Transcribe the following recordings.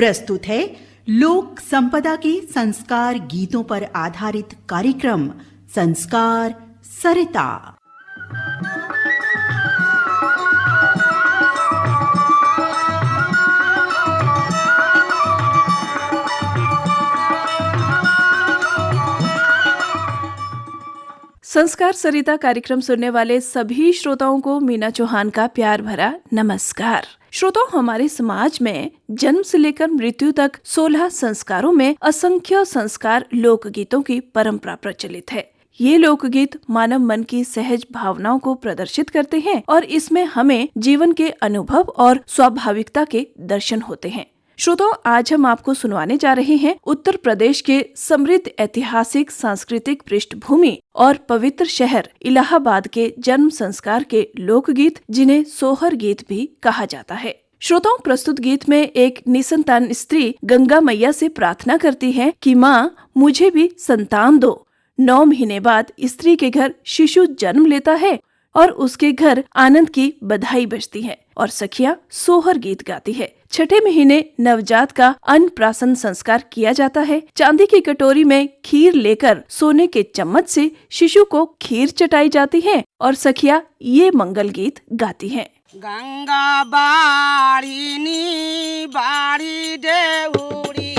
प्रस्तुत है लोक संपदा के संस्कार गीतों पर आधारित कार्यक्रम संस्कार सरिता। संस्कार सरिता कार्यक्रम सुनने वाले सभी श्रोताओं को मीना चौहान का प्यार भरा नमस्कार। श्रोताओं, हमारे समाज में जन्म से लेकर मृत्यु तक 16 संस्कारों में असंख्य संस्कार लोकगीतों की परंपरा प्रचलित है। ये लोकगीत मानव मन की सहज भावनाओं को प्रदर्शित करते हैं और इसमें हमें जीवन के अनुभव और स्वाभाविकता के दर्शन होते हैं। श्रोताओं, आज हम आपको सुनवाने जा रहे हैं उत्तर प्रदेश के समृद्ध ऐतिहासिक सांस्कृतिक पृष्ठभूमि और पवित्र शहर इलाहाबाद के जन्म संस्कार के लोकगीत, जिन्हें सोहर गीत भी कहा जाता है। श्रोताओं, प्रस्तुत गीत में एक निसंतान स्त्री गंगा मैया से प्रार्थना करती है कि माँ, मुझे भी संतान दो। 9 महीने बाद स्त्री के घर शिशु जन्म लेता है और उसके घर आनंद की बधाई बजती है और सखियां सोहर गीत गाती है। छठे महीने नवजात का अन्नप्राशन संस्कार किया जाता है। चांदी की कटोरी में खीर लेकर सोने के चम्मच से शिशु को खीर चटाई जाती है और सखियां ये मंगल गीत गाती हैं। गंगा बाड़ी बाड़ी देउरी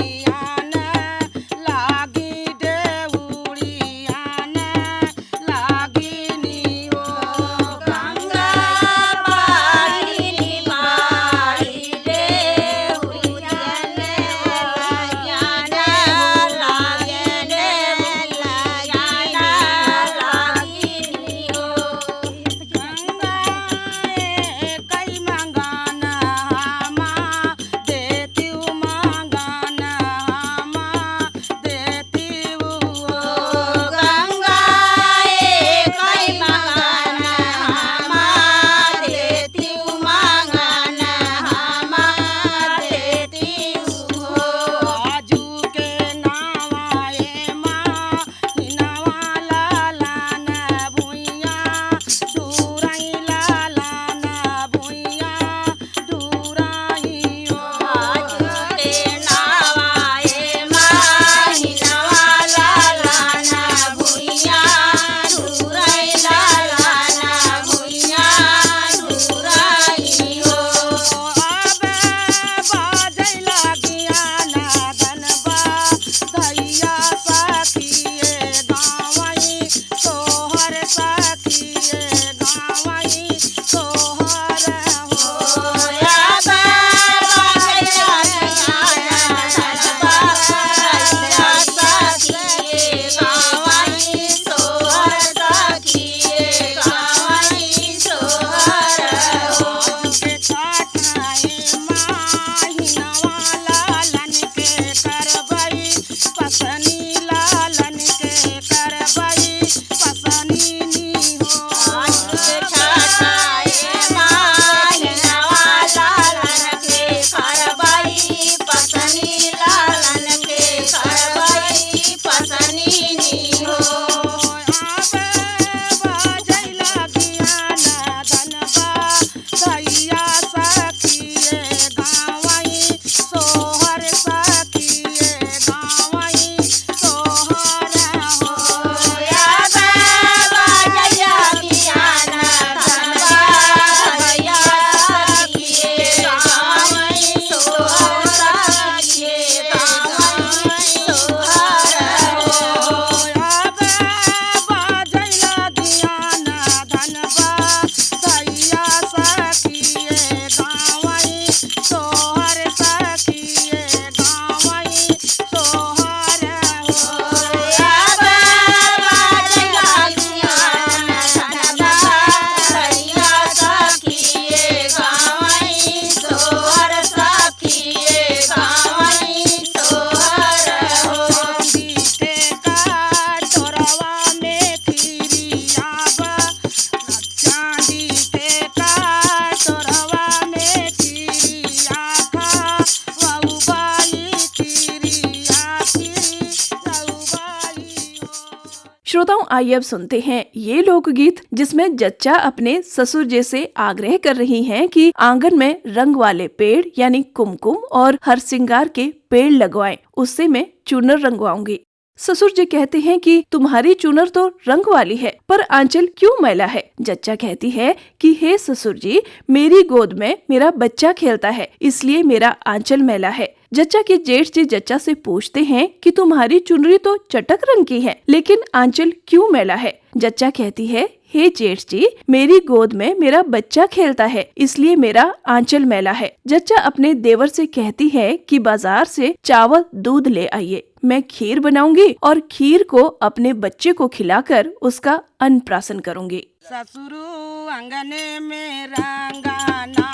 श्रोताओं, आइए अब सुनते हैं ये लोकगीत जिसमें जच्चा अपने ससुर जी से आग्रह कर रही हैं कि आंगन में रंग वाले पेड़ यानी कुमकुम और हर श्रृंगार के पेड़ लगवाएं, उससे मैं चूनर रंगवाऊंगी। ससुर जी कहते हैं कि तुम्हारी चूनर तो रंग वाली है पर आंचल क्यों मैला है। जच्चा कहती है कि हे ससुर जी, मेरी गोद में मेरा बच्चा खेलता है इसलिए मेरा आंचल मैला है। जच्चा के जेठ जी जच्चा से पूछते हैं कि तुम्हारी चुनरी तो चटक रंग की है लेकिन आंचल क्यों मैला है। जच्चा कहती है, हे जेठ जी, मेरी गोद में मेरा बच्चा खेलता है इसलिए मेरा आंचल मैला है। जच्चा अपने देवर से कहती है कि बाजार से चावल दूध ले आइए, मैं खीर बनाऊंगी और खीर को अपने बच्चे को खिलाकर उसका अन्नप्राशन करूंगी। ससुरु अंगने में रंगाना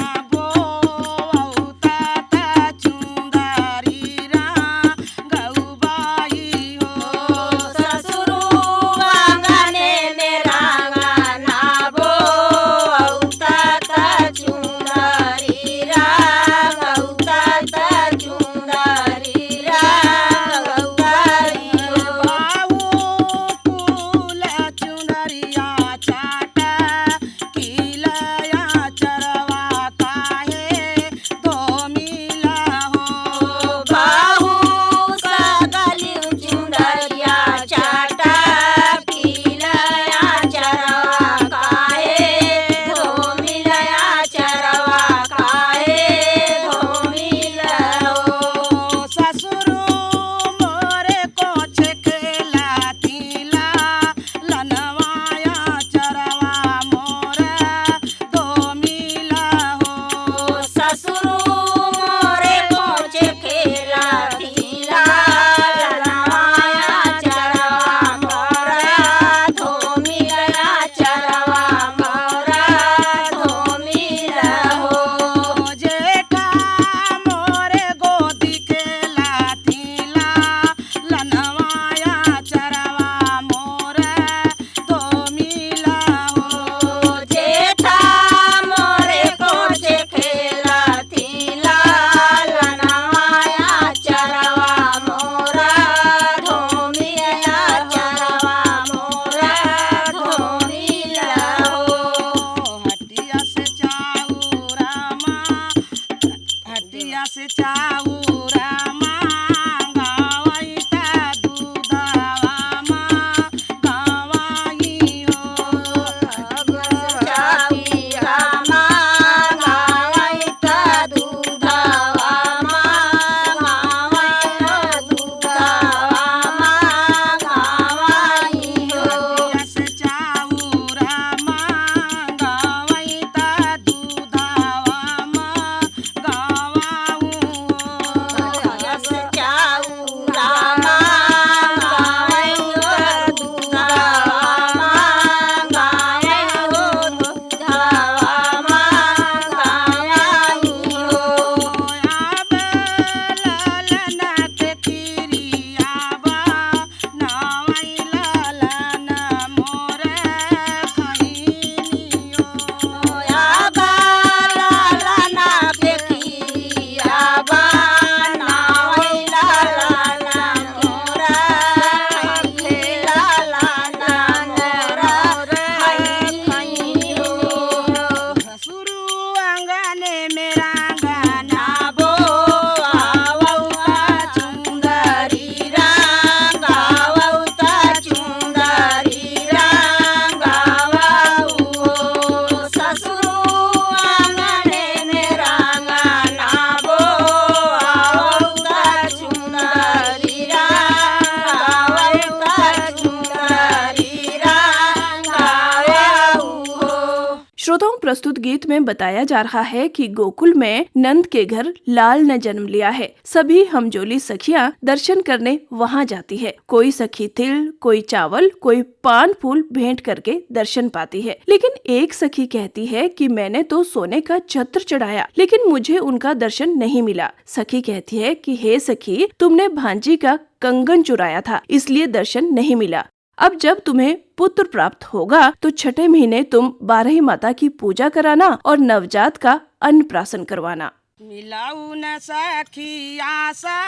श्रोताओं, प्रस्तुत गीत में बताया जा रहा है कि गोकुल में नंद के घर लाल ने जन्म लिया है। सभी हमजोली सखियां दर्शन करने वहां जाती है। कोई सखी तिल, कोई चावल, कोई पान फूल भेंट करके दर्शन पाती है। लेकिन एक सखी कहती है कि मैंने तो सोने का छत्र चढ़ाया लेकिन मुझे उनका दर्शन नहीं मिला। सखी कहती है कि हे सखी, तुमने भांजी का कंगन चुराया था इसलिए दर्शन नहीं मिला। अब जब तुम्हें पुत्र प्राप्त होगा तो छठे महीने तुम 12 माता की पूजा कराना और नवजात का अन्नप्राशन करवाना। मिलाऊ न सखी आशा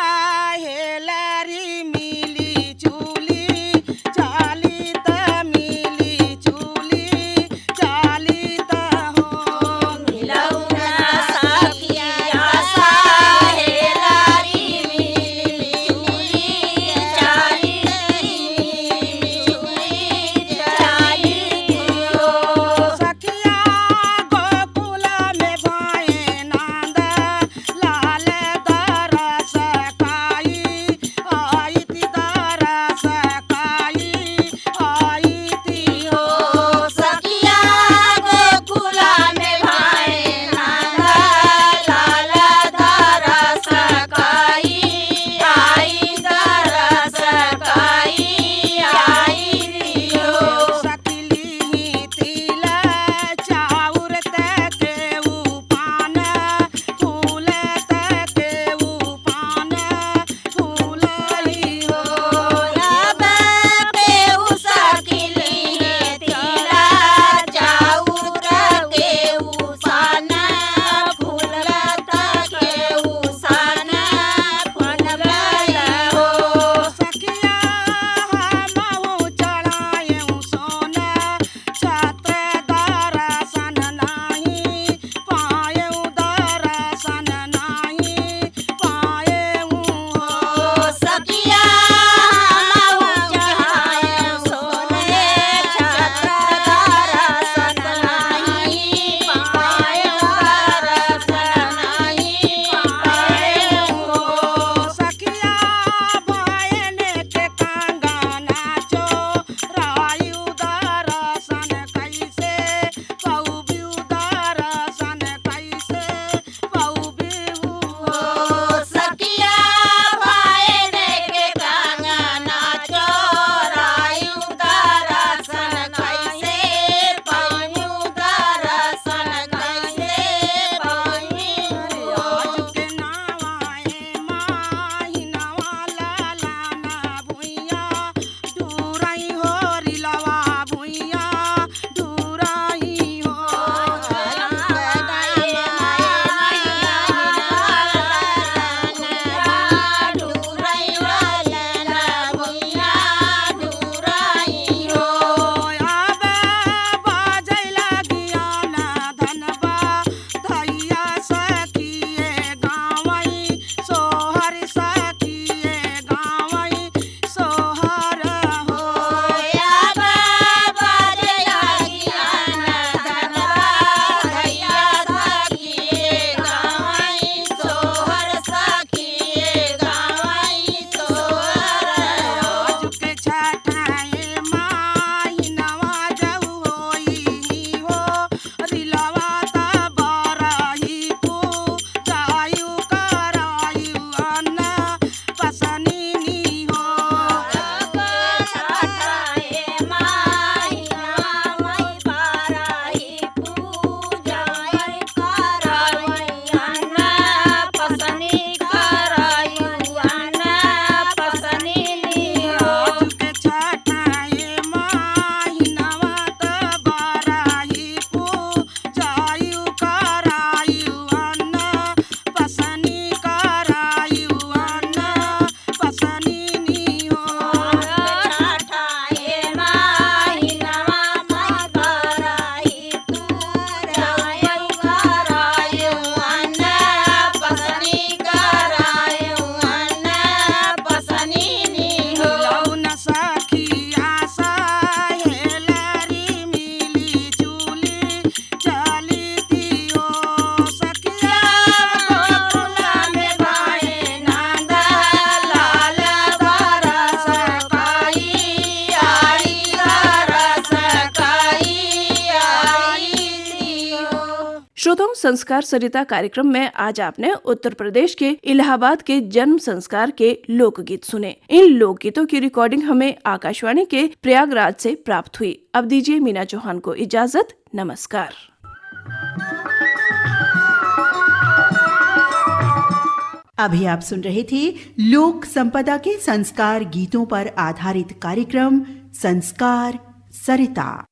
हेलरी मिली चूली चाली संस्कार सरिता कार्यक्रम में आज आपने उत्तर प्रदेश के इलाहाबाद के जन्म संस्कार के लोकगीत सुने। इन लोकगीतों की रिकॉर्डिंग हमें आकाशवाणी के प्रयागराज से प्राप्त हुई। अब दीजिए मीना चौहान को इजाजत। नमस्कार। अभी आप सुन रहे थे लोक संपदा के संस्कार गीतों पर आधारित कार्यक्रम संस्कार सरिता।